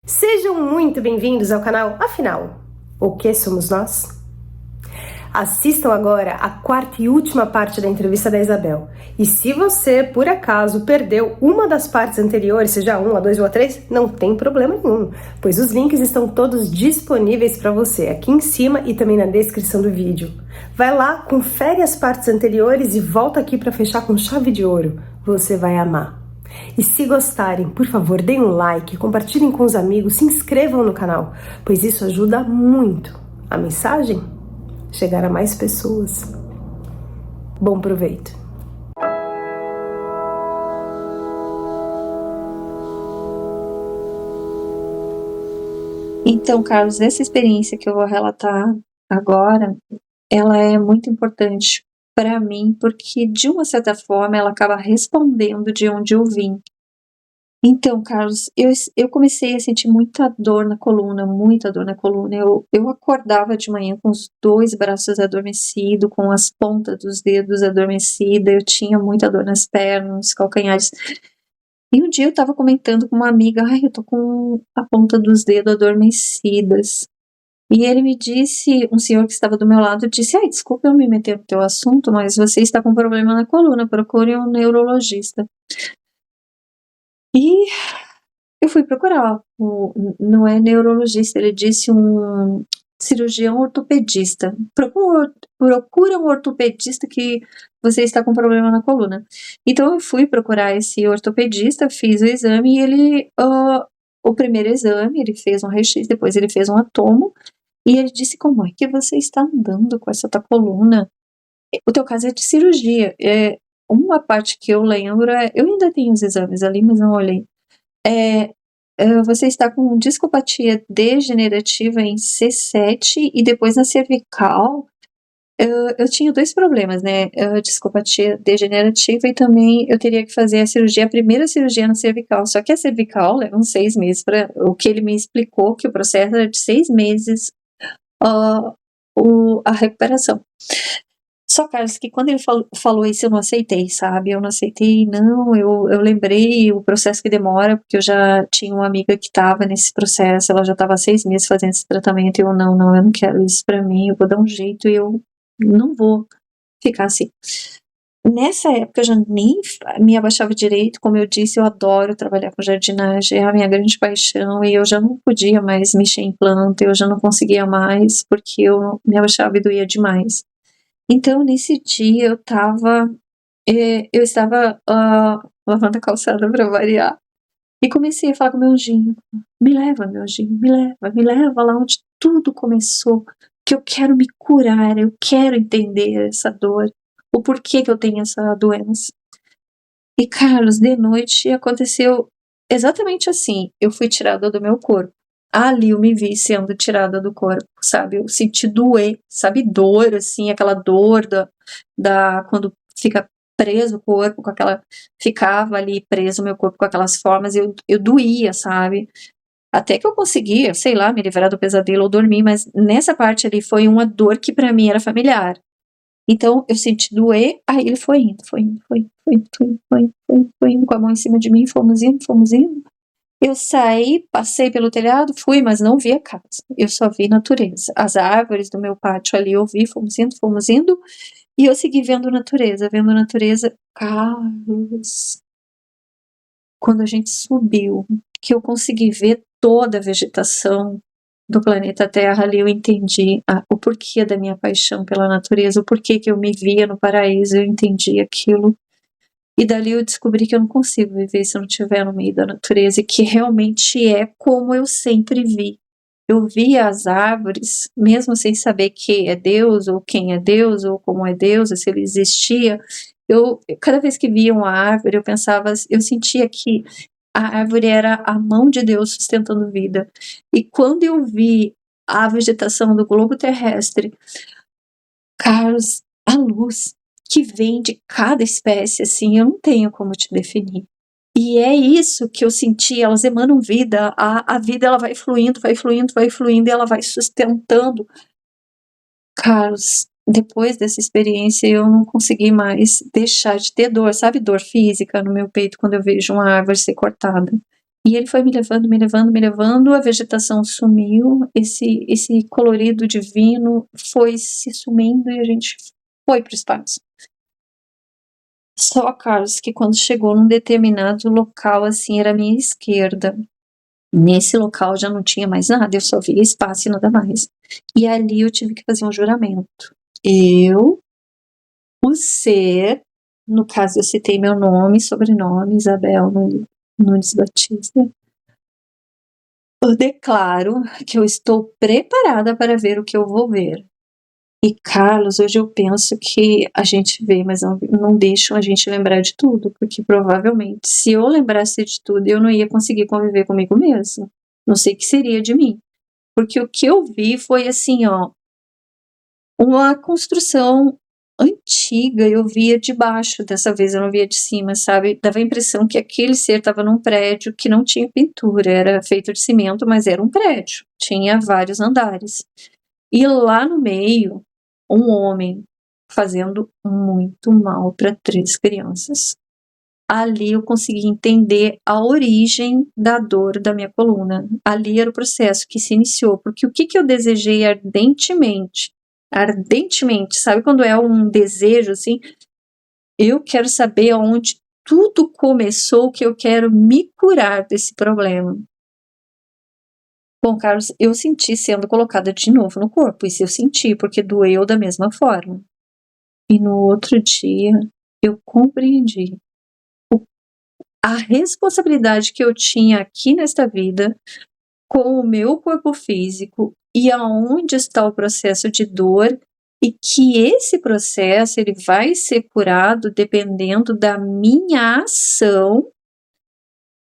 Sejam muito bem-vindos ao canal Afinal, o que somos nós? Assistam agora a quarta e última parte da entrevista da Isabel. E se você, por acaso, perdeu uma das partes anteriores, seja a 1, a 2 ou a 3, não tem problema nenhum, pois os links estão todos disponíveis para você aqui em cima e também na descrição do vídeo. Vai lá, confere as partes anteriores e volta aqui para fechar com chave de ouro. Você vai amar. E se gostarem, por favor, deem um like, compartilhem com os amigos, se inscrevam no canal, pois isso ajuda muito a mensagem chegar a mais pessoas. Bom proveito! Então, Carlos, essa experiência que eu vou relatar agora, ela é muito importante para mim, porque de uma certa forma ela acaba respondendo de onde eu vim. Então, Carlos, eu comecei a sentir muita dor na coluna, muita dor na coluna. Eu acordava de manhã com os dois braços adormecidos, com as pontas dos dedos adormecidas, eu tinha muita dor nas pernas, nos calcanhares. E um dia eu estava comentando com uma amiga, ai, eu tô com a ponta dos dedos adormecidas. E ele me disse, um senhor que estava do meu lado, disse, ai, desculpa eu me meter no teu assunto, mas você está com problema na coluna, procure um neurologista. E eu fui procurar, não é neurologista, ele disse um cirurgião ortopedista. Procura um ortopedista que você está com problema na coluna. Então eu fui procurar esse ortopedista, fiz o exame e ele, o primeiro exame, ele fez um raio-x, depois ele fez um atomo e ele disse, como é que você está andando com essa tua coluna? O teu caso é de cirurgia. Uma parte que eu lembro eu ainda tenho os exames ali, mas não olhei. Você está com discopatia degenerativa em C7 e depois na cervical. Eu tinha dois problemas, né? Discopatia degenerativa e também eu teria que fazer a primeira cirurgia na cervical. Só que a cervical leva uns 6 meses para. O que ele me explicou que o processo era de 6 meses a recuperação. Só, Carlos, que quando ele falou isso eu não aceitei, sabe? Eu não aceitei, não, eu lembrei o processo que demora, porque eu já tinha uma amiga que estava nesse processo, ela já estava há 6 meses fazendo esse tratamento, e eu não quero isso pra mim, eu vou dar um jeito e eu não vou ficar assim. Nessa época eu já nem me abaixava direito, como eu disse, eu adoro trabalhar com jardinagem, é a minha grande paixão, e eu já não podia mais mexer em planta, eu já não conseguia mais, porque eu me abaixava e doía demais. Então, nesse dia eu estava lavando a calçada para variar, e comecei a falar com meu anjinho, meu anjinho, me leva lá onde tudo começou, que eu quero me curar, eu quero entender essa dor, o porquê que eu tenho essa doença. E, Carlos, de noite aconteceu exatamente assim, eu fui tirada do meu corpo. Ali eu me vi sendo tirada do corpo, sabe? Eu senti doer, sabe? Dor, assim, aquela dor quando fica preso o corpo, ficava ali preso o meu corpo com aquelas formas, eu doía, sabe? Até que eu conseguia, sei lá, me livrar do pesadelo ou dormir, mas nessa parte ali foi uma dor que pra mim era familiar. Então eu senti doer, aí ele foi indo, foi indo com a mão em cima de mim, fomos indo. Eu saí, passei pelo telhado, fui, mas não vi a casa. Eu só vi natureza. As árvores do meu pátio ali eu vi, fomos indo, e eu segui vendo natureza. Carlos, quando a gente subiu, que eu consegui ver toda a vegetação do planeta Terra ali, eu entendi o porquê da minha paixão pela natureza, o porquê que eu me via no paraíso, eu entendi aquilo. E dali eu descobri que eu não consigo viver se eu não estiver no meio da natureza, e que realmente é como eu sempre vi. Eu via as árvores, mesmo sem saber que é Deus, ou quem é Deus, ou como é Deus, ou se ele existia. Cada vez que via uma árvore, eu sentia que a árvore era a mão de Deus sustentando vida. E quando eu vi a vegetação do globo terrestre, Carlos, a luz que vem de cada espécie, assim, eu não tenho como te definir. E é isso que eu senti, elas emanam vida, a vida ela vai fluindo, e ela vai sustentando. Carlos, depois dessa experiência eu não consegui mais deixar de ter dor, sabe, dor física no meu peito quando eu vejo uma árvore ser cortada. E ele foi me levando, me levando, me levando, a vegetação sumiu, esse colorido divino foi se sumindo e a gente foi para o espaço. Só, Carlos, que quando chegou num determinado local, assim, era à minha esquerda. Nesse local já não tinha mais nada, eu só via espaço e nada mais. E ali eu tive que fazer um juramento. Eu, o ser, no caso eu citei meu nome, sobrenome, Isabel Nunes Batista, eu declaro que eu estou preparada para ver o que eu vou ver. E, Carlos, hoje eu penso que a gente vê, mas não deixam a gente lembrar de tudo, porque provavelmente, se eu lembrasse de tudo, eu não ia conseguir conviver comigo mesma. Não sei o que seria de mim. Porque o que eu vi foi assim, ó, uma construção antiga, eu via de baixo, dessa vez eu não via de cima, sabe? Dava a impressão que aquele ser estava num prédio que não tinha pintura, era feito de cimento, mas era um prédio, tinha vários andares. E lá no meio, um homem fazendo muito mal para 3 crianças. Ali eu consegui entender a origem da dor da minha coluna. Ali era o processo que se iniciou, porque o que eu desejei ardentemente, sabe quando é um desejo assim? Eu quero saber onde tudo começou, que eu quero me curar desse problema. Bom, Carlos, eu senti sendo colocada de novo no corpo, isso eu senti, porque doeu da mesma forma. E no outro dia, eu compreendi a responsabilidade que eu tinha aqui nesta vida com o meu corpo físico e aonde está o processo de dor e que esse processo ele vai ser curado dependendo da minha ação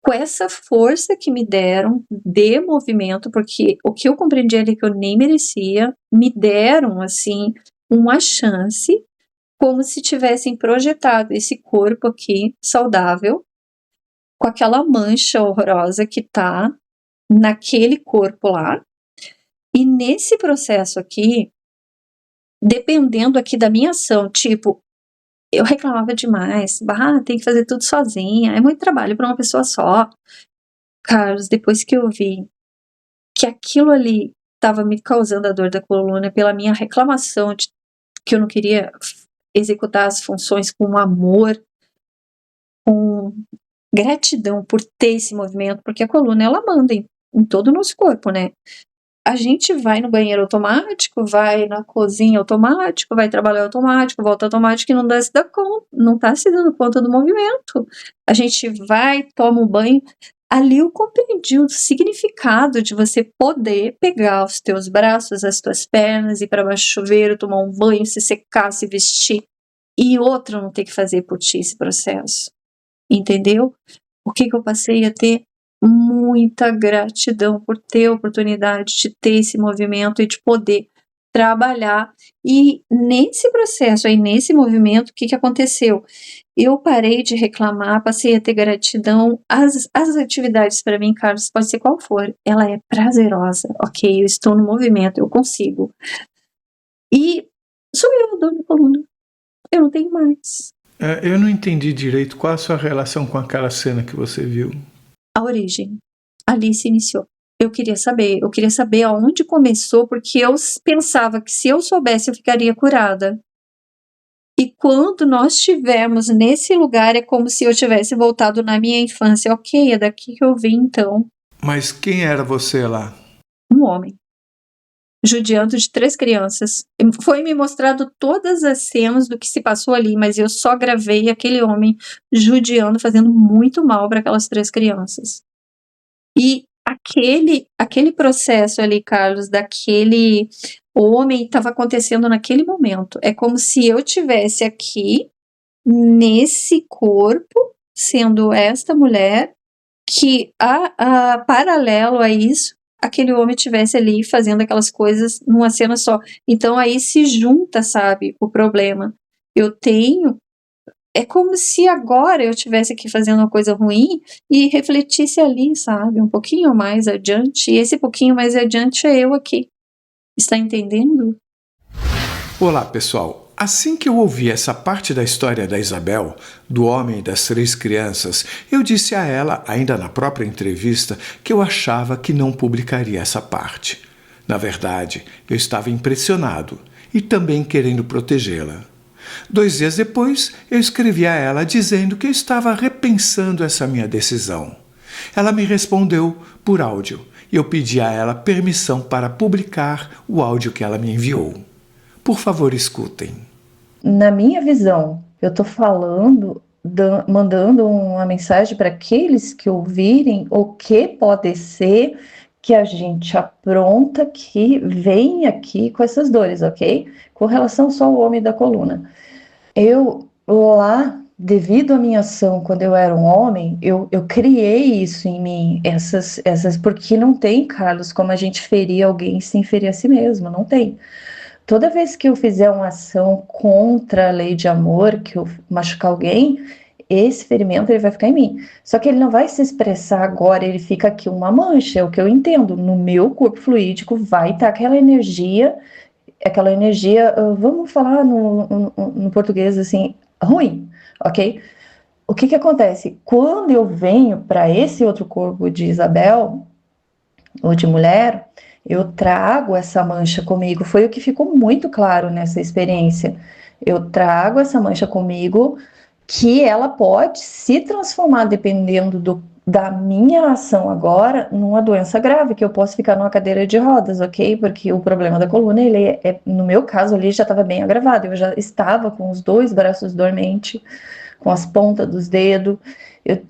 com essa força que me deram de movimento, porque o que eu compreendi ali que eu nem merecia, me deram assim uma chance, como se tivessem projetado esse corpo aqui saudável com aquela mancha horrorosa que tá naquele corpo lá. E nesse processo aqui, dependendo aqui da minha ação, tipo, eu reclamava demais, tem que fazer tudo sozinha, é muito trabalho para uma pessoa só. Carlos, depois que eu vi que aquilo ali estava me causando a dor da coluna pela minha reclamação de que eu não queria executar as funções com amor, com gratidão por ter esse movimento, porque a coluna ela manda em todo o nosso corpo, né? A gente vai no banheiro automático, vai na cozinha automático, vai trabalhar automático, volta automático e não tá se dando conta do movimento. A gente vai, toma um banho. Ali eu compreendi o significado de você poder pegar os teus braços, as tuas pernas, ir para baixo do chuveiro, tomar um banho, se secar, se vestir. E outro não ter que fazer por ti esse processo. Entendeu? O que eu passei a ter muita gratidão por ter a oportunidade de ter esse movimento e de poder trabalhar. E nesse processo aí, nesse movimento, o que aconteceu? Eu parei de reclamar, passei a ter gratidão. As atividades para mim, Carlos, pode ser qual for, ela é prazerosa, ok? Eu estou no movimento, eu consigo. E sumiu a dor na coluna. Eu não tenho mais. Eu não entendi direito qual a sua relação com aquela cena que você viu. A origem. Ali se iniciou. Eu queria saber aonde começou, porque eu pensava que se eu soubesse eu ficaria curada. E quando nós estivermos nesse lugar, é como se eu tivesse voltado na minha infância. Ok, é daqui que eu vim então. Mas quem era você lá? Um homem. Judiando de 3 crianças. Foi me mostrado todas as cenas do que se passou ali, mas eu só gravei aquele homem judiando, fazendo muito mal para aquelas 3 crianças. E aquele processo ali, Carlos, daquele homem estava acontecendo naquele momento. É como se eu tivesse aqui, nesse corpo, sendo esta mulher, que paralelo a isso, aquele homem estivesse ali fazendo aquelas coisas numa cena só. Então aí se junta, sabe, o problema. É como se agora eu estivesse aqui fazendo uma coisa ruim e refletisse ali, sabe, um pouquinho mais adiante. E esse pouquinho mais adiante é eu aqui. Está entendendo? Olá, pessoal. Assim que eu ouvi essa parte da história da Isabel, do homem e das 3 crianças, eu disse a ela, ainda na própria entrevista, que eu achava que não publicaria essa parte. Na verdade, eu estava impressionado e também querendo protegê-la. 2 dias depois, eu escrevi a ela dizendo que eu estava repensando essa minha decisão. Ela me respondeu por áudio e eu pedi a ela permissão para publicar o áudio que ela me enviou. Por favor, escutem. Na minha visão, eu estou falando, mandando uma mensagem para aqueles que ouvirem o que pode ser que a gente apronta, que vem aqui com essas dores, ok? Com relação só ao homem da coluna. Eu lá, devido à minha ação quando eu era um homem, eu criei isso em mim, porque não tem, Carlos, como a gente ferir alguém sem ferir a si mesmo, não tem. Toda vez que eu fizer uma ação contra a lei de amor, que eu machucar alguém, esse ferimento ele vai ficar em mim. Só que ele não vai se expressar agora, ele fica aqui uma mancha, é o que eu entendo. No meu corpo fluídico vai estar aquela energia, vamos falar no português assim, ruim, ok? O que acontece? Quando eu venho para esse outro corpo de Isabel, ou de mulher, eu trago essa mancha comigo. Foi o que ficou muito claro nessa experiência. Eu trago essa mancha comigo, que ela pode se transformar, dependendo da minha ação agora, numa doença grave, que eu posso ficar numa cadeira de rodas, ok? Porque o problema da coluna, no meu caso ali, já estava bem agravado. Eu já estava com os 2 braços dormentes, com as pontas dos dedos.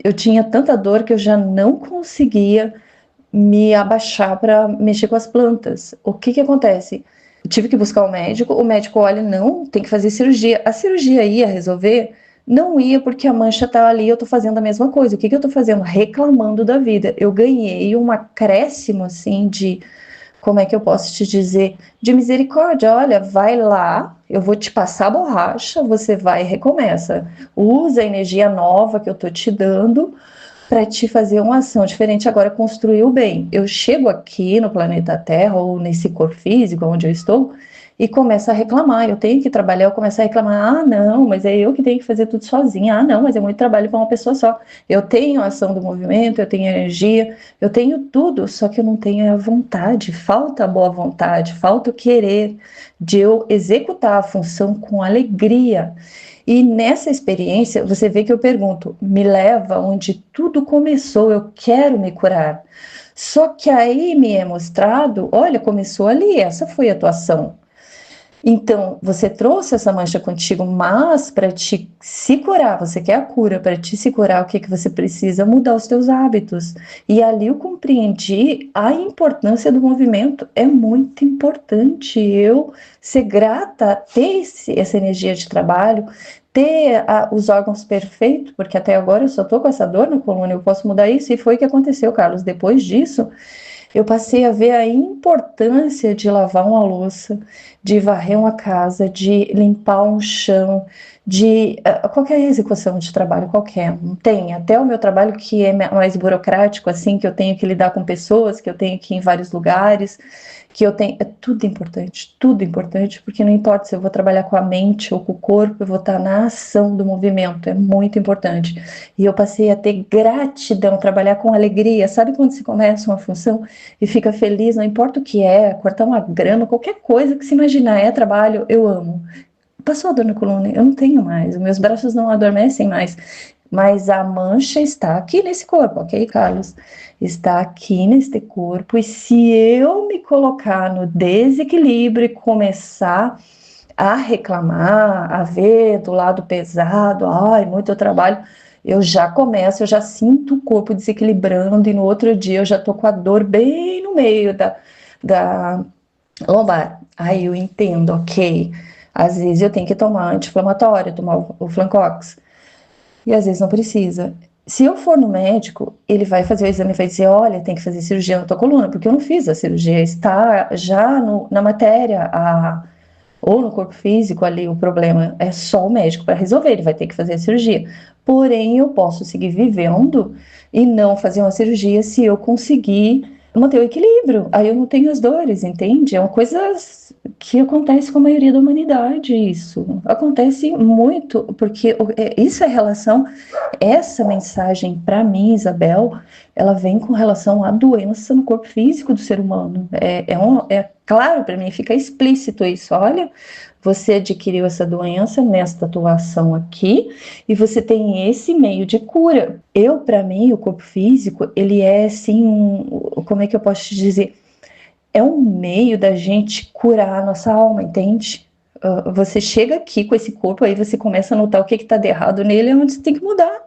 Eu tinha tanta dor que eu já não conseguia me abaixar para mexer com as plantas. O que acontece? Eu tive que buscar o médico olha, não, tem que fazer cirurgia. A cirurgia ia resolver? Não ia, porque a mancha tá ali, eu tô fazendo a mesma coisa. O que eu tô fazendo? Reclamando da vida. Eu ganhei um acréscimo, assim, de, como é que eu posso te dizer? De misericórdia. Olha, vai lá, eu vou te passar a borracha, você vai e recomeça. Usa a energia nova que eu tô te dando para te fazer uma ação diferente, agora construir o bem. Eu chego aqui no planeta Terra, ou nesse corpo físico onde eu estou, e começo a reclamar, eu tenho que trabalhar, eu começo a reclamar, ah não, mas é eu que tenho que fazer tudo sozinha, ah não, mas é muito trabalho para uma pessoa só. Eu tenho a ação do movimento, eu tenho energia, eu tenho tudo, só que eu não tenho a vontade, falta a boa vontade, falta o querer de eu executar a função com alegria. E nessa experiência, você vê que eu pergunto, me leva onde tudo começou, eu quero me curar. Só que aí me é mostrado, olha, começou ali, essa foi a tua ação. Então, você trouxe essa mancha contigo, mas para te se curar, você quer a cura, para te se curar, o que você precisa? Mudar os teus hábitos. E ali eu compreendi a importância do movimento, é muito importante eu ser grata, ter essa energia de trabalho, ter os órgãos perfeitos, porque até agora eu só estou com essa dor na coluna, eu posso mudar isso, e foi o que aconteceu, Carlos. Depois disso, eu passei a ver a importância de lavar uma louça, de varrer uma casa, de limpar um chão, de qualquer execução de trabalho, qualquer, não tem, até o meu trabalho que é mais burocrático, assim, que eu tenho que lidar com pessoas, que eu tenho que ir em vários lugares, que eu tenho, é tudo importante, porque não importa se eu vou trabalhar com a mente ou com o corpo, eu vou estar na ação do movimento, é muito importante. E eu passei a ter gratidão, trabalhar com alegria, sabe quando você começa uma função e fica feliz, não importa o que é, cortar uma grama, qualquer coisa que se imaginar, é trabalho, eu amo. Passou a dor na coluna, eu não tenho mais, os meus braços não adormecem mais, mas a mancha está aqui nesse corpo, ok, Carlos? Está aqui neste corpo, e se eu me colocar no desequilíbrio e começar a reclamar, a ver do lado pesado, ai, muito trabalho, eu já sinto o corpo desequilibrando, e no outro dia eu já tô com a dor bem no meio da lombar. Aí eu entendo, ok, às vezes eu tenho que tomar anti-inflamatório, tomar o Flancox, e às vezes não precisa. Se eu for no médico, ele vai fazer o exame e vai dizer, olha, tem que fazer cirurgia na tua coluna, porque eu não fiz a cirurgia, está já na matéria, ou no corpo físico ali, o problema é só o médico para resolver, ele vai ter que fazer a cirurgia. Porém, eu posso seguir vivendo e não fazer uma cirurgia se eu conseguir manter o equilíbrio, aí eu não tenho as dores, entende? É uma coisa que acontece com a maioria da humanidade isso. Acontece muito, porque isso é relação, essa mensagem para mim, Isabel, ela vem com relação à doença no corpo físico do ser humano. É claro para mim, fica explícito isso. Olha, você adquiriu essa doença nesta atuação aqui e você tem esse meio de cura. Para mim, o corpo físico, ele é assim, como é que eu posso te dizer? É um meio da gente curar a nossa alma, entende? Você chega aqui com esse corpo, aí você começa a notar o que está de errado nele, é onde você tem que mudar.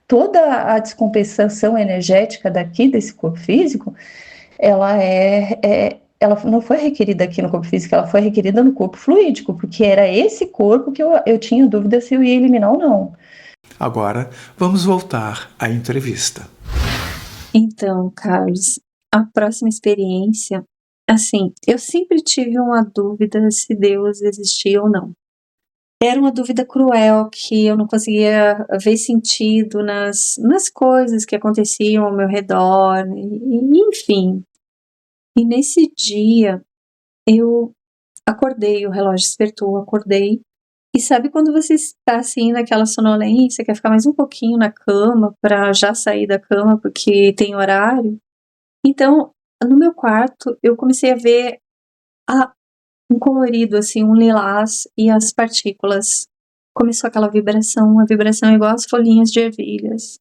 Toda a descompensação energética daqui, desse corpo físico, ela não foi requerida aqui no corpo físico, ela foi requerida no corpo fluídico, porque era esse corpo que eu tinha dúvida se eu ia eliminar ou não. Agora, vamos voltar à entrevista. Então, Carlos, a próxima experiência, assim, eu sempre tive uma dúvida se Deus existia ou não. Era uma dúvida cruel que eu não conseguia ver sentido nas coisas que aconteciam ao meu redor, enfim. E nesse dia, eu acordei, o relógio despertou, acordei. E sabe quando você está assim naquela sonolência, quer ficar mais um pouquinho na cama para já sair da cama porque tem horário? Então, no meu quarto, eu comecei a ver um colorido, assim, um lilás e as partículas. Começou aquela vibração, uma vibração igual as folhinhas de ervilhas.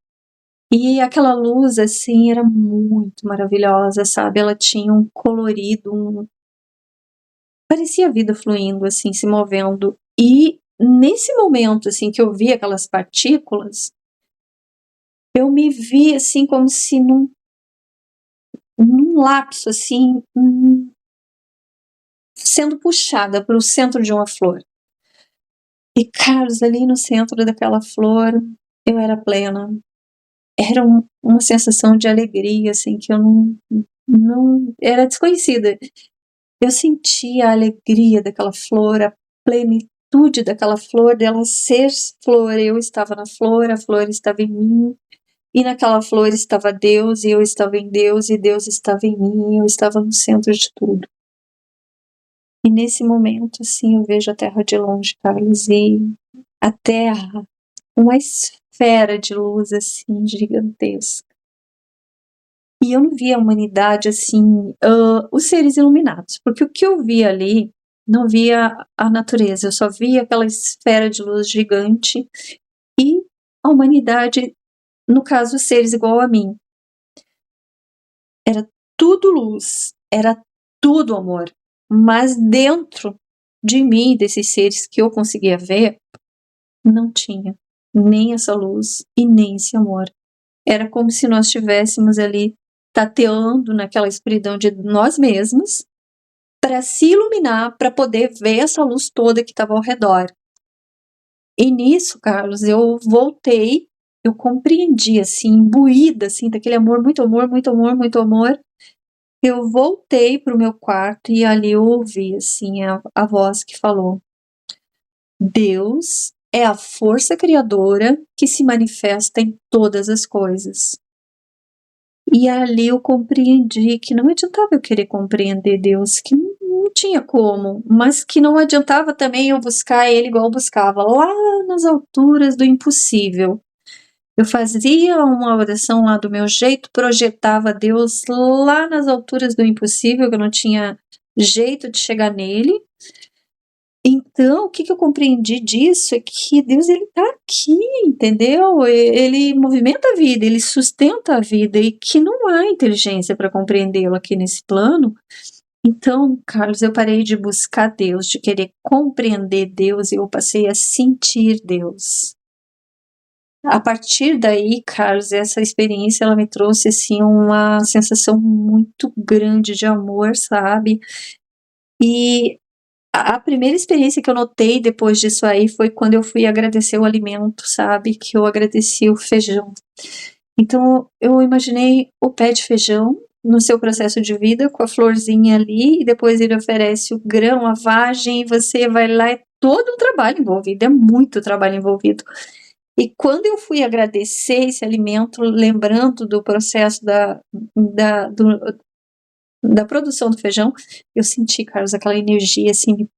E aquela luz, assim, era muito maravilhosa, sabe? Ela tinha um colorido, parecia a vida fluindo, assim, se movendo. E nesse momento, assim, que eu vi aquelas partículas, eu me vi, assim, como se num lapso, assim, sendo puxada para o centro de uma flor. E, Carlos, ali no centro daquela flor, eu era plena. Era uma sensação de alegria, assim, que eu não era desconhecida. Eu sentia a alegria daquela flor, a plenitude daquela flor, dela ser flor. Eu estava na flor, a flor estava em mim. E naquela flor estava Deus, e eu estava em Deus, e Deus estava em mim, e eu estava no centro de tudo. E nesse momento, assim, eu vejo a Terra de longe, Carlos, e a Terra, uma esfera de luz, assim, gigantesca. E eu não via a humanidade, assim, os seres iluminados, porque o que eu via ali, não via a natureza, eu só via aquela esfera de luz gigante e a humanidade, no caso, seres igual a mim. Era tudo luz, era tudo amor. Mas dentro de mim, desses seres que eu conseguia ver, não tinha nem essa luz e nem esse amor. Era como se nós estivéssemos ali tateando naquela escuridão de nós mesmos para se iluminar, para poder ver essa luz toda que estava ao redor. E nisso, Carlos, eu voltei, eu compreendi, assim, imbuída, assim, daquele amor, muito amor, muito amor, muito amor. Eu voltei para o meu quarto e ali eu ouvi, assim, a voz que falou: Deus é a força criadora que se manifesta em todas as coisas. E ali eu compreendi que não adiantava eu querer compreender Deus, que não tinha como, mas que não adiantava também eu buscar Ele igual eu buscava, lá nas alturas do impossível. Eu fazia uma oração lá do meu jeito, projetava Deus lá nas alturas do impossível, que eu não tinha jeito de chegar nele. Então, o que eu compreendi disso é que Deus, ele tá aqui, entendeu? Ele movimenta a vida, ele sustenta a vida e que não há inteligência para compreendê-lo aqui nesse plano. Então, Carlos, eu parei de buscar Deus, de querer compreender Deus e eu passei a sentir Deus. A partir daí, Carlos, essa experiência, ela me trouxe, assim, uma sensação muito grande de amor, sabe? E a primeira experiência que eu notei depois disso aí foi quando eu fui agradecer o alimento, sabe? Que eu agradeci o feijão. Então, eu imaginei o pé de feijão no seu processo de vida, com a florzinha ali, e depois ele oferece o grão, a vagem, e você vai lá, é todo um trabalho envolvido, é muito trabalho envolvido. E quando eu fui agradecer esse alimento, lembrando do processo da produção do feijão, eu senti, Carlos, aquela energia, assim,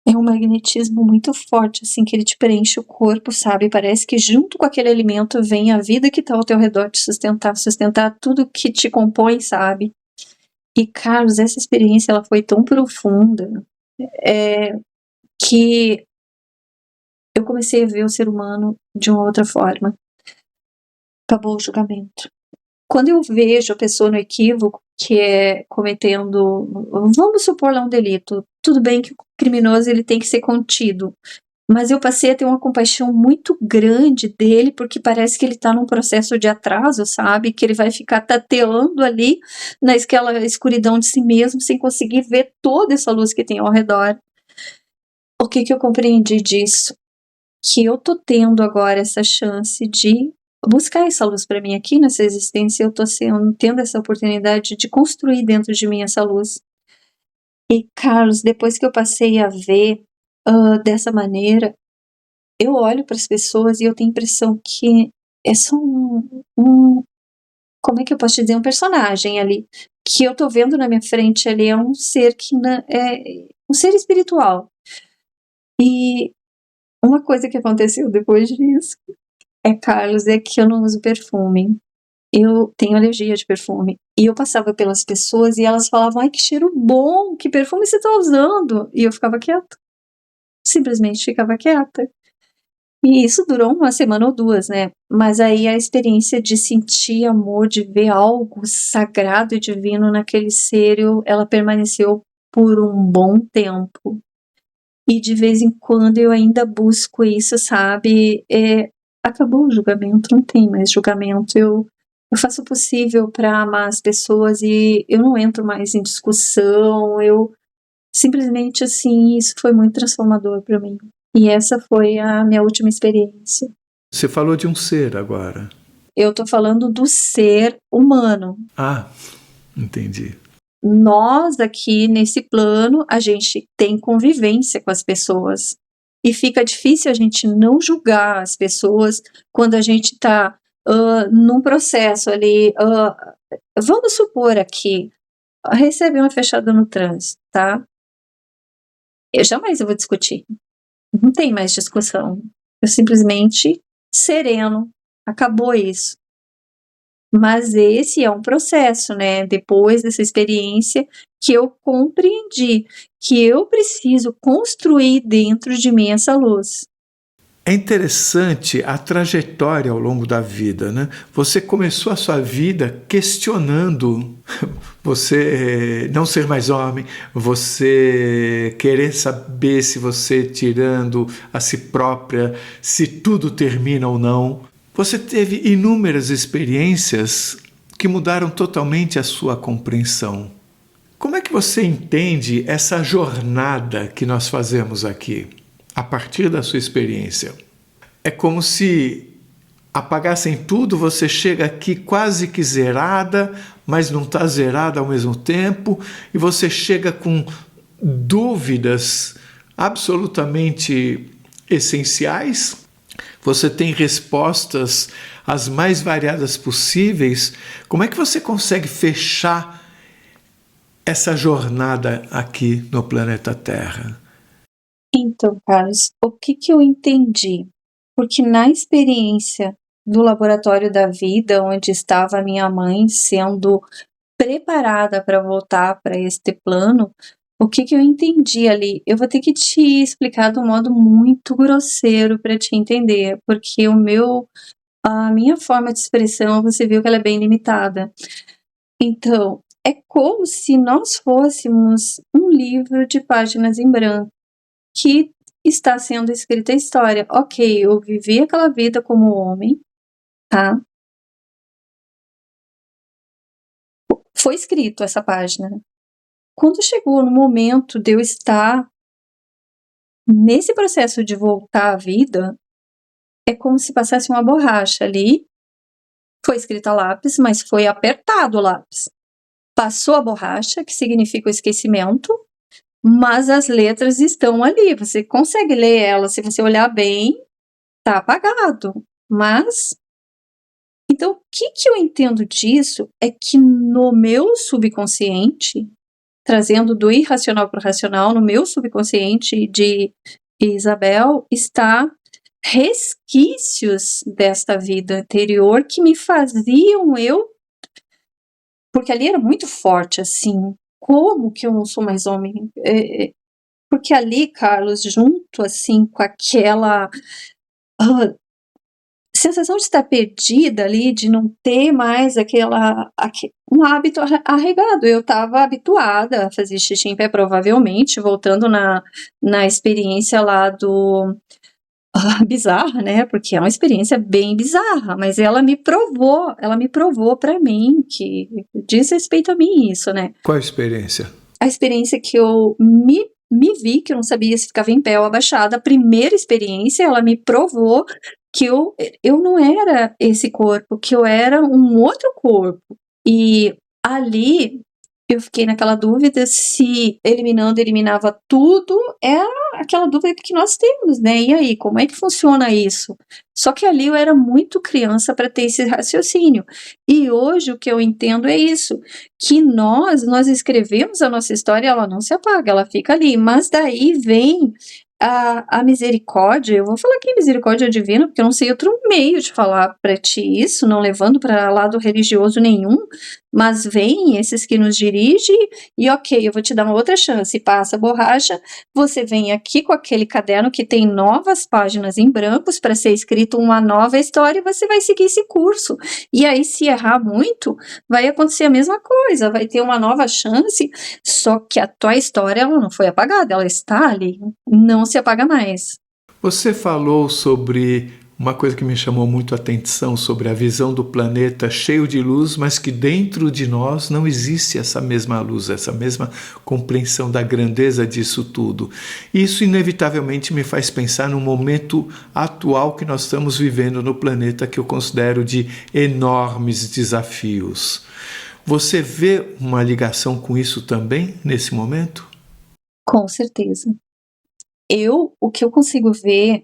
é um magnetismo muito forte, assim, que ele te preenche o corpo, sabe? Parece que junto com aquele alimento vem a vida que tá ao teu redor te sustentar tudo que te compõe, sabe? E, Carlos, essa experiência, ela foi tão profunda, que eu comecei a ver o ser humano de uma outra forma. Acabou o julgamento. Quando eu vejo a pessoa no equívoco, que é cometendo, vamos supor lá um delito, tudo bem que o criminoso ele tem que ser contido, mas eu passei a ter uma compaixão muito grande dele, porque parece que ele está num processo de atraso, sabe? Que ele vai ficar tateando ali naquela escuridão de si mesmo, sem conseguir ver toda essa luz que tem ao redor. O que eu compreendi disso? Que eu tô tendo agora essa chance de buscar essa luz para mim aqui nessa existência, eu tô tendo essa oportunidade de construir dentro de mim essa luz. E, Carlos, depois que eu passei a ver dessa maneira, eu olho para as pessoas e eu tenho a impressão que é só como é que eu posso te dizer, um personagem ali, que eu tô vendo na minha frente ali, é um ser que é um ser espiritual. E uma coisa que aconteceu depois disso, Carlos, é que eu não uso perfume. Eu tenho alergia de perfume. E eu passava pelas pessoas e elas falavam, ai, que cheiro bom, que perfume você tá usando? E eu ficava quieta. Simplesmente ficava quieta. E isso durou uma semana ou duas, né? Mas aí a experiência de sentir amor, de ver algo sagrado e divino naquele ser, ela permaneceu por um bom tempo. E de vez em quando eu ainda busco isso, sabe? Acabou o julgamento, não tem mais julgamento. Eu faço o possível para amar as pessoas e eu não entro mais em discussão. Eu simplesmente, assim, isso foi muito transformador para mim. E essa foi a minha última experiência. Você falou de um ser agora. Eu tô falando do ser humano. Ah, entendi. Nós aqui nesse plano, a gente tem convivência com as pessoas. E fica difícil a gente não julgar as pessoas quando a gente está num processo ali. Vamos supor aqui, recebe uma fechada no trânsito, tá? Eu jamais vou discutir. Não tem mais discussão. Eu simplesmente sereno. Acabou isso. Mas esse é um processo, né? Depois dessa experiência que eu compreendi que eu preciso construir dentro de mim essa luz. É interessante a trajetória ao longo da vida, né? Você começou a sua vida questionando você não ser mais homem, você querer saber se você tirando a si própria, se tudo termina ou não. Você teve inúmeras experiências que mudaram totalmente a sua compreensão. Como é que você entende essa jornada que nós fazemos aqui, a partir da sua experiência? É como se apagassem tudo, você chega aqui quase que zerada, mas não está zerada ao mesmo tempo, e você chega com dúvidas absolutamente essenciais. Você tem respostas as mais variadas possíveis. Como é que você consegue fechar essa jornada aqui no planeta Terra? Então, Carlos, o que eu entendi? Porque na experiência do laboratório da vida, onde estava a minha mãe sendo preparada para voltar para este plano, o que eu entendi ali? Eu vou ter que te explicar de um modo muito grosseiro para te entender, porque a minha forma de expressão, você viu que ela é bem limitada. Então, é como se nós fôssemos um livro de páginas em branco, que está sendo escrita a história. Ok, eu vivi aquela vida como homem, tá? Foi escrito essa página. Quando chegou no momento de eu estar nesse processo de voltar à vida, é como se passasse uma borracha ali. Foi escrito a lápis, mas foi apertado o lápis. Passou a borracha, que significa o esquecimento, mas as letras estão ali. Você consegue ler elas, se você olhar bem, tá apagado. Mas Então, o que eu entendo disso é que no meu subconsciente, trazendo do irracional para o racional, no meu subconsciente de Isabel, está resquícios desta vida anterior que me faziam porque ali era muito forte, assim, como que eu não sou mais homem? Porque ali, Carlos, junto, assim, com aquela sensação de estar perdida ali, de não ter mais um hábito arraigado. Eu estava habituada a fazer xixi em pé, provavelmente, voltando na experiência lá do bizarra, né? Porque é uma experiência bem bizarra, mas ela me provou para mim que diz respeito a mim isso, né? Qual a experiência? A experiência que eu me vi, que eu não sabia se ficava em pé ou abaixada, a primeira experiência, ela me provou que eu não era esse corpo, que eu era um outro corpo. E ali eu fiquei naquela dúvida se eliminava tudo, é aquela dúvida que nós temos, né? E aí, como é que funciona isso? Só que ali eu era muito criança para ter esse raciocínio. E hoje o que eu entendo é isso, que nós escrevemos a nossa história, ela não se apaga, ela fica ali, mas daí vem a misericórdia. Eu vou falar aqui misericórdia divina, porque eu não sei outro meio de falar para ti isso, não levando para lado religioso nenhum, mas vem esses que nos dirigem e ok, eu vou te dar uma outra chance, passa a borracha, você vem aqui com aquele caderno que tem novas páginas em brancos para ser escrito uma nova história e você vai seguir esse curso. E aí, se errar muito, vai acontecer a mesma coisa, vai ter uma nova chance, só que a tua história ela não foi apagada, ela está ali, não se apaga mais. Você falou sobre uma coisa que me chamou muito a atenção, sobre a visão do planeta cheio de luz, mas que dentro de nós não existe essa mesma luz, essa mesma compreensão da grandeza disso tudo. Isso inevitavelmente me faz pensar no momento atual que nós estamos vivendo no planeta, que eu considero de enormes desafios. Você vê uma ligação com isso também nesse momento? Com certeza. O que eu consigo ver,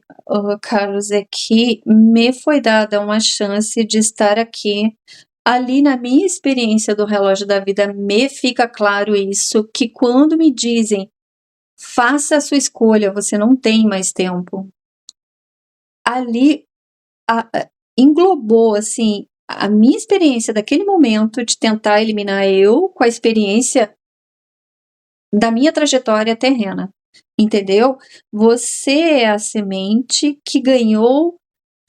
Carlos, é que me foi dada uma chance de estar aqui. Ali na minha experiência do relógio da vida, me fica claro isso, que quando me dizem, faça a sua escolha, você não tem mais tempo. Ali englobou, assim, a minha experiência daquele momento de tentar eliminar eu com a experiência da minha trajetória terrena. Entendeu? Você é a semente que ganhou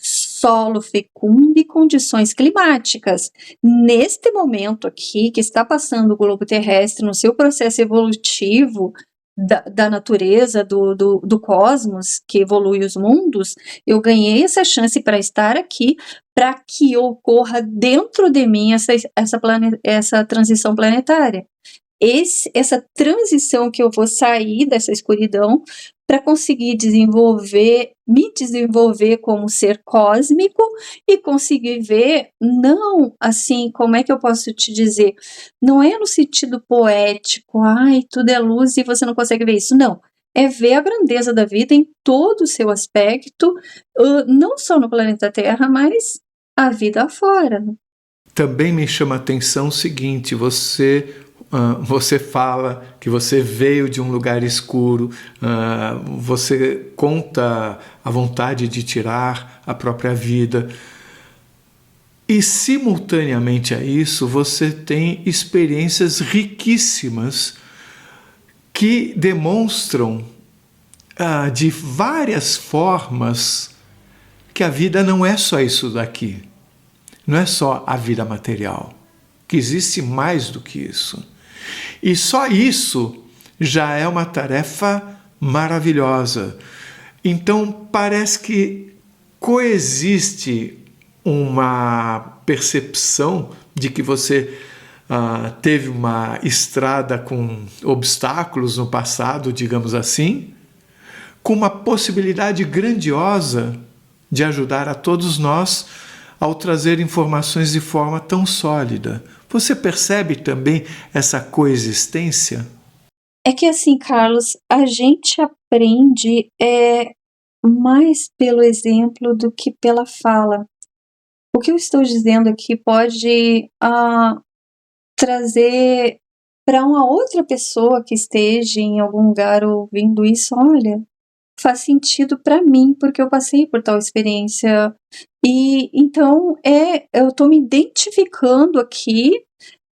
solo fecundo e condições climáticas. Neste momento aqui, que está passando o globo terrestre no seu processo evolutivo da natureza, do cosmos, que evolui os mundos, eu ganhei essa chance para estar aqui, para que ocorra dentro de mim essa transição planetária. Essa transição que eu vou sair dessa escuridão para conseguir me desenvolver como ser cósmico e conseguir ver, não assim, como é que eu posso te dizer? Não é no sentido poético, ai, tudo é luz e você não consegue ver isso, não. É ver a grandeza da vida em todo o seu aspecto, não só no planeta Terra, mas a vida afora. Também me chama a atenção o seguinte, você fala que você veio de um lugar escuro, você conta a vontade de tirar a própria vida. E, simultaneamente a isso, você tem experiências riquíssimas que demonstram de várias formas que a vida não é só isso daqui. Não é só a vida material, que existe mais do que isso. E só isso já é uma tarefa maravilhosa. Então, parece que coexiste uma percepção de que você teve uma estrada com obstáculos no passado, digamos assim, com uma possibilidade grandiosa de ajudar a todos nós ao trazer informações de forma tão sólida. Você percebe também essa coexistência? É que assim, Carlos, a gente aprende mais pelo exemplo do que pela fala. O que eu estou dizendo aqui pode trazer para uma outra pessoa que esteja em algum lugar ouvindo isso, olha, faz sentido para mim, porque eu passei por tal experiência. E então eu estou me identificando aqui,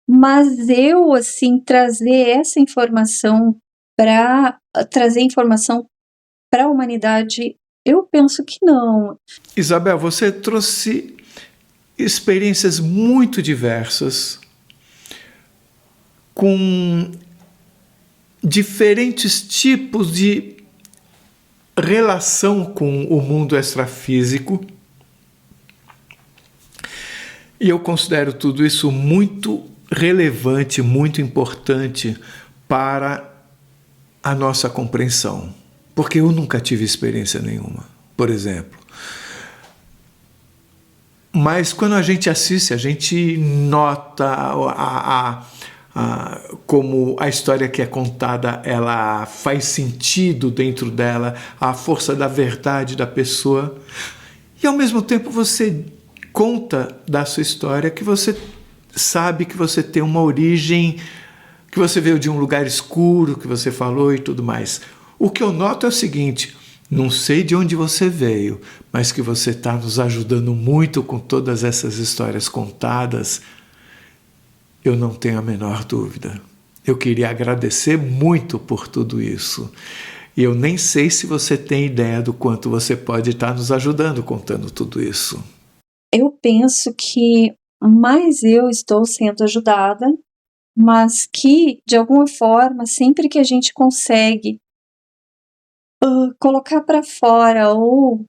mas eu, assim, trazer essa informação para a humanidade, eu penso que não. Isabel, você trouxe experiências muito diversas, com diferentes tipos de relação com o mundo extrafísico. E eu considero tudo isso muito relevante, muito importante para a nossa compreensão. Porque eu nunca tive experiência nenhuma, por exemplo. Mas quando a gente assiste, a gente nota como a história que é contada, ela faz sentido dentro dela, a força da verdade da pessoa. E ao mesmo tempo você conta da sua história que você sabe que você tem uma origem, que você veio de um lugar escuro, que você falou e tudo mais. O que eu noto é o seguinte: não sei de onde você veio, mas que você está nos ajudando muito com todas essas histórias contadas, eu não tenho a menor dúvida. Eu queria agradecer muito por tudo isso. E eu nem sei se você tem ideia do quanto você pode estar nos ajudando contando tudo isso. Eu penso que mais eu estou sendo ajudada, mas que, de alguma forma, sempre que a gente consegue colocar para fora ou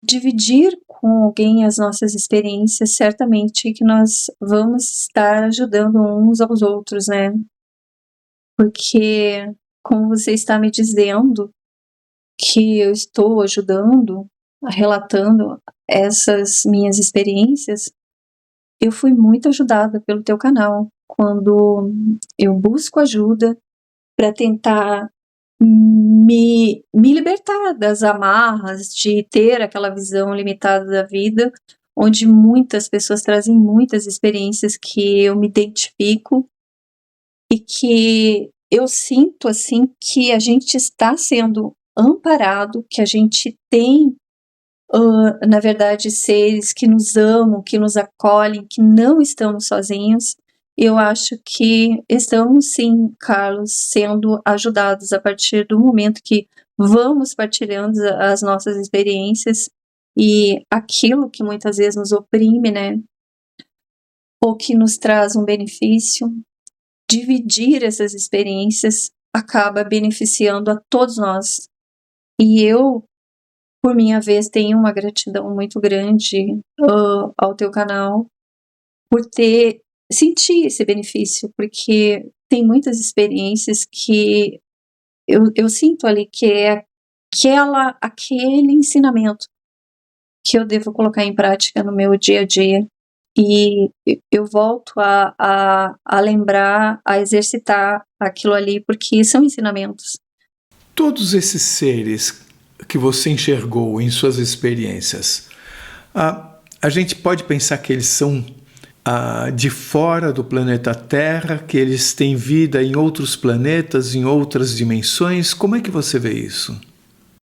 dividir com alguém as nossas experiências, certamente que nós vamos estar ajudando uns aos outros, né? Porque, como você está me dizendo, que eu estou ajudando, relatando essas minhas experiências, eu fui muito ajudada pelo teu canal, quando eu busco ajuda para tentar me libertar das amarras de ter aquela visão limitada da vida, onde muitas pessoas trazem muitas experiências que eu me identifico e que eu sinto, assim, que a gente está sendo amparado, que a gente tem, na verdade, seres que nos amam, que nos acolhem, que não estamos sozinhos. Eu acho que estamos, sim, Carlos, sendo ajudados a partir do momento que vamos partilhando as nossas experiências e aquilo que muitas vezes nos oprime, né? Ou que nos traz um benefício, dividir essas experiências acaba beneficiando a todos nós. E eu, por minha vez, tenho uma gratidão muito grande ao teu canal por sentir esse benefício, porque tem muitas experiências que eu sinto ali que é aquele ensinamento que eu devo colocar em prática no meu dia a dia. E eu volto a lembrar, a exercitar aquilo ali, porque são ensinamentos. Todos esses seres que você enxergou em suas experiências, a gente pode pensar que eles são de fora do planeta Terra, que eles têm vida em outros planetas, em outras dimensões? Como é que você vê isso?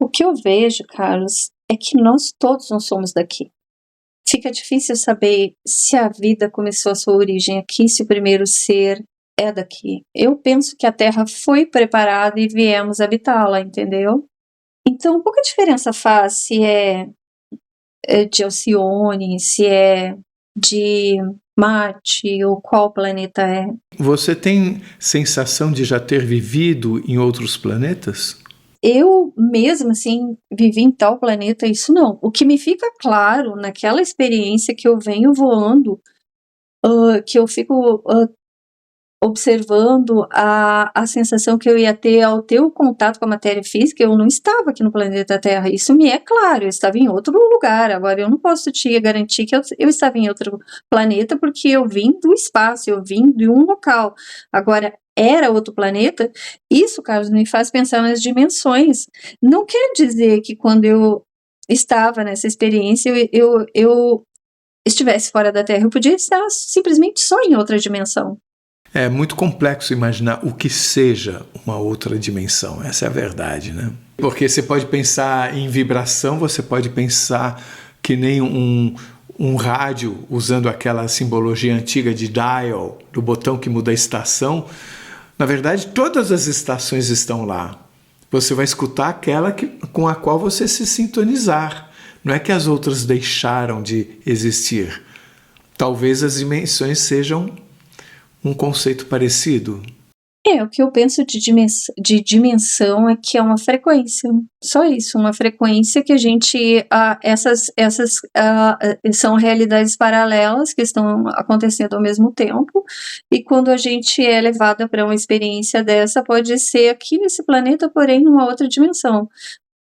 O que eu vejo, Carlos, é que nós todos não somos daqui. Fica difícil saber se a vida começou a sua origem aqui, se o primeiro ser é daqui. Eu penso que a Terra foi preparada e viemos habitá-la, entendeu? Então, pouca diferença faz se é de Alcione, se é de Marte ou qual planeta é. Você tem sensação de já ter vivido em outros planetas? Eu mesmo, assim, vivi em tal planeta, isso não. O que me fica claro naquela experiência que eu venho voando, que eu fico observando a sensação que eu ia ter ao ter o contato com a matéria física, eu não estava aqui no planeta Terra, isso me é claro, eu estava em outro lugar. Agora, eu não posso te garantir que eu estava em outro planeta, porque eu vim do espaço, eu vim de um local. Agora, era outro planeta? Isso, Carlos, me faz pensar nas dimensões. Não quer dizer que quando eu estava nessa experiência, eu estivesse fora da Terra, eu podia estar simplesmente só em outra dimensão. É muito complexo imaginar o que seja uma outra dimensão, essa é a verdade, né? Porque você pode pensar em vibração, você pode pensar que nem um rádio, usando aquela simbologia antiga de dial, do botão que muda a estação. Na verdade, todas as estações estão lá. Você vai escutar aquela com a qual você se sintonizar. Não é que as outras deixaram de existir. Talvez as dimensões sejam um conceito parecido. O que eu penso de dimensão é que é uma frequência, só isso, uma frequência que a gente, essas são realidades paralelas que estão acontecendo ao mesmo tempo, e quando a gente é levada para uma experiência dessa, pode ser aqui nesse planeta, porém numa outra dimensão.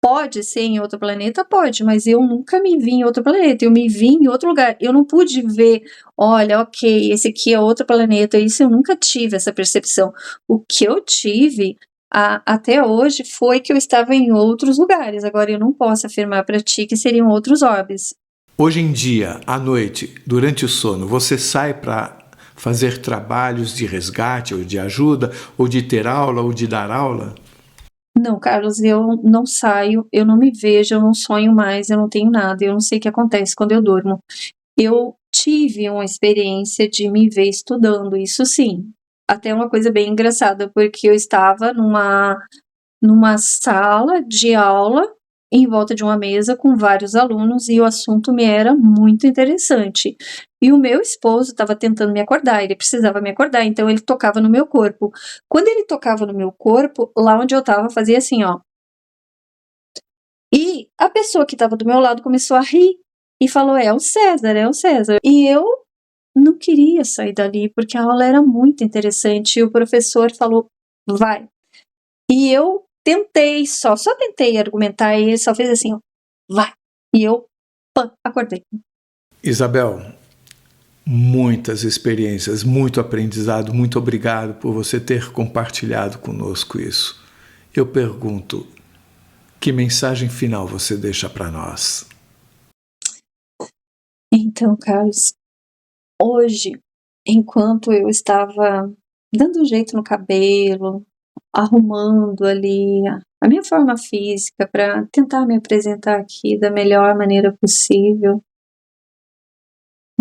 Pode ser em outro planeta? Pode, mas eu nunca me vi em outro planeta, eu me vi em outro lugar. Eu não pude ver, olha, ok, esse aqui é outro planeta, isso eu nunca tive essa percepção. O que eu tive até hoje foi que eu estava em outros lugares. Agora eu não posso afirmar para ti que seriam outros orbes. Hoje em dia, à noite, durante o sono, você sai para fazer trabalhos de resgate ou de ajuda, ou de ter aula ou de dar aula? Não, Carlos, eu não saio, eu não me vejo, eu não sonho mais, eu não tenho nada, eu não sei o que acontece quando eu durmo. Eu tive uma experiência de me ver estudando, isso sim. Até uma coisa bem engraçada, porque eu estava numa sala de aula, em volta de uma mesa com vários alunos, e o assunto me era muito interessante. E o meu esposo estava tentando me acordar, ele precisava me acordar, então ele tocava no meu corpo. Quando ele tocava no meu corpo, lá onde eu estava, fazia assim, ó. E a pessoa que estava do meu lado começou a rir e falou: é o César, é o César. E eu não queria sair dali, porque a aula era muito interessante, e o professor falou: vai. E eu tentei, só tentei argumentar, e ele só fez assim, ó, vai. E eu, acordei. Isabel, muitas experiências, muito aprendizado, muito obrigado por você ter compartilhado conosco isso. Eu pergunto, que mensagem final você deixa para nós? Então, Carlos, hoje, enquanto eu estava dando um jeito no cabelo, arrumando ali a minha forma física para tentar me apresentar aqui da melhor maneira possível,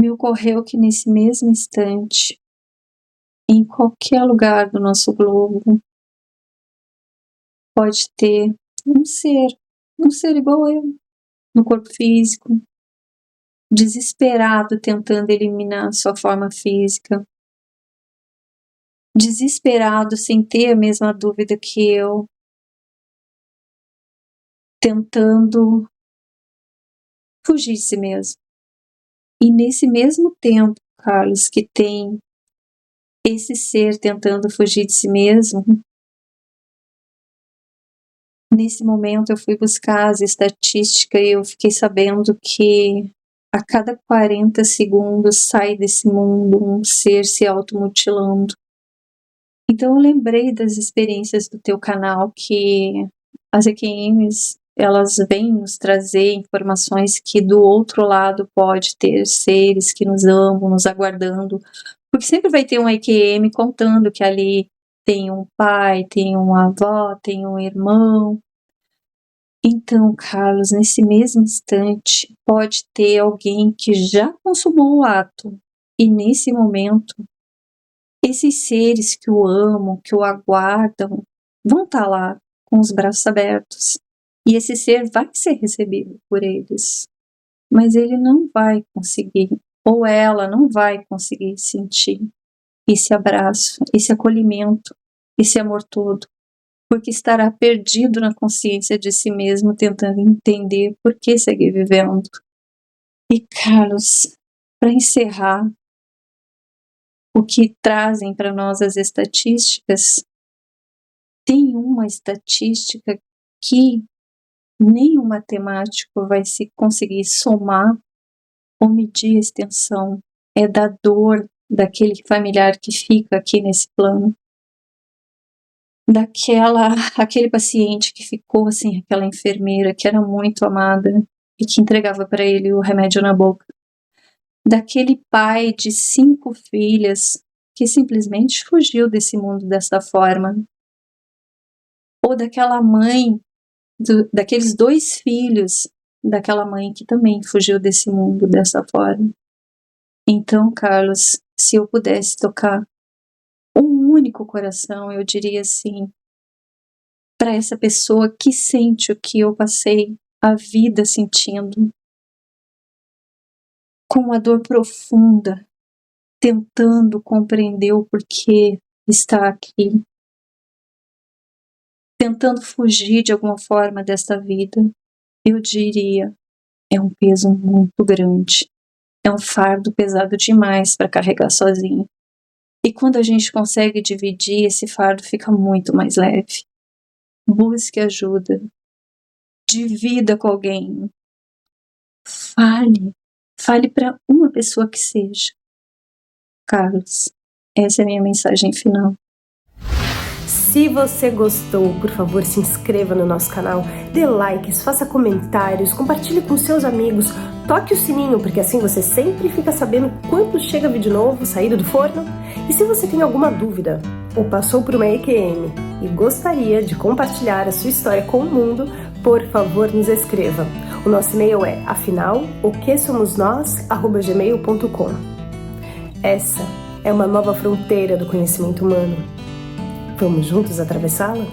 me ocorreu que nesse mesmo instante, em qualquer lugar do nosso globo, pode ter um ser igual eu, no corpo físico, desesperado tentando eliminar sua forma física, desesperado sem ter a mesma dúvida que eu, tentando fugir de si mesmo. E nesse mesmo tempo, Carlos, que tem esse ser tentando fugir de si mesmo, nesse momento eu fui buscar as estatísticas e eu fiquei sabendo que a cada 40 segundos sai desse mundo um ser se automutilando. Então eu lembrei das experiências do teu canal, que as EQMs, elas vêm nos trazer informações que do outro lado pode ter seres que nos amam, nos aguardando, porque sempre vai ter um EQM contando que ali tem um pai, tem uma avó, tem um irmão. Então, Carlos, nesse mesmo instante, pode ter alguém que já consumou o ato, e nesse momento, esses seres que o amam, que o aguardam, vão estar lá com os braços abertos. E esse ser vai ser recebido por eles. Mas ele não vai conseguir, ou ela não vai conseguir sentir esse abraço, esse acolhimento, esse amor todo, porque estará perdido na consciência de si mesmo, tentando entender por que seguir vivendo. E, Carlos, para encerrar, o que trazem para nós as estatísticas, tem uma estatística que nenhum matemático vai se conseguir somar ou medir a extensão. É da dor daquele familiar que fica aqui nesse plano. Aquele paciente que ficou assim, aquela enfermeira que era muito amada e que entregava para ele o remédio na boca. daquele pai de 5 filhas que simplesmente fugiu desse mundo dessa forma, ou daquela mãe, daqueles 2 filhos daquela mãe que também fugiu desse mundo dessa forma. Então, Carlos, se eu pudesse tocar um único coração, eu diria assim, para essa pessoa que sente o que eu passei a vida sentindo, com uma dor profunda, tentando compreender o porquê está aqui, tentando fugir de alguma forma desta vida, eu diria, é um peso muito grande, é um fardo pesado demais para carregar sozinho. E quando a gente consegue dividir, esse fardo fica muito mais leve. Busque ajuda, divida com alguém, fale para uma pessoa que seja. Carlos, essa é a minha mensagem final. Se você gostou, por favor, se inscreva no nosso canal, dê likes, faça comentários, compartilhe com seus amigos, toque o sininho, porque assim você sempre fica sabendo quando chega vídeo novo saído do forno. E se você tem alguma dúvida ou passou por uma EQM e gostaria de compartilhar a sua história com o mundo, por favor, nos escreva. O nosso e-mail é afinal.oquesomosnós@gmail.com. Essa é uma nova fronteira do conhecimento humano. Vamos juntos atravessá-la?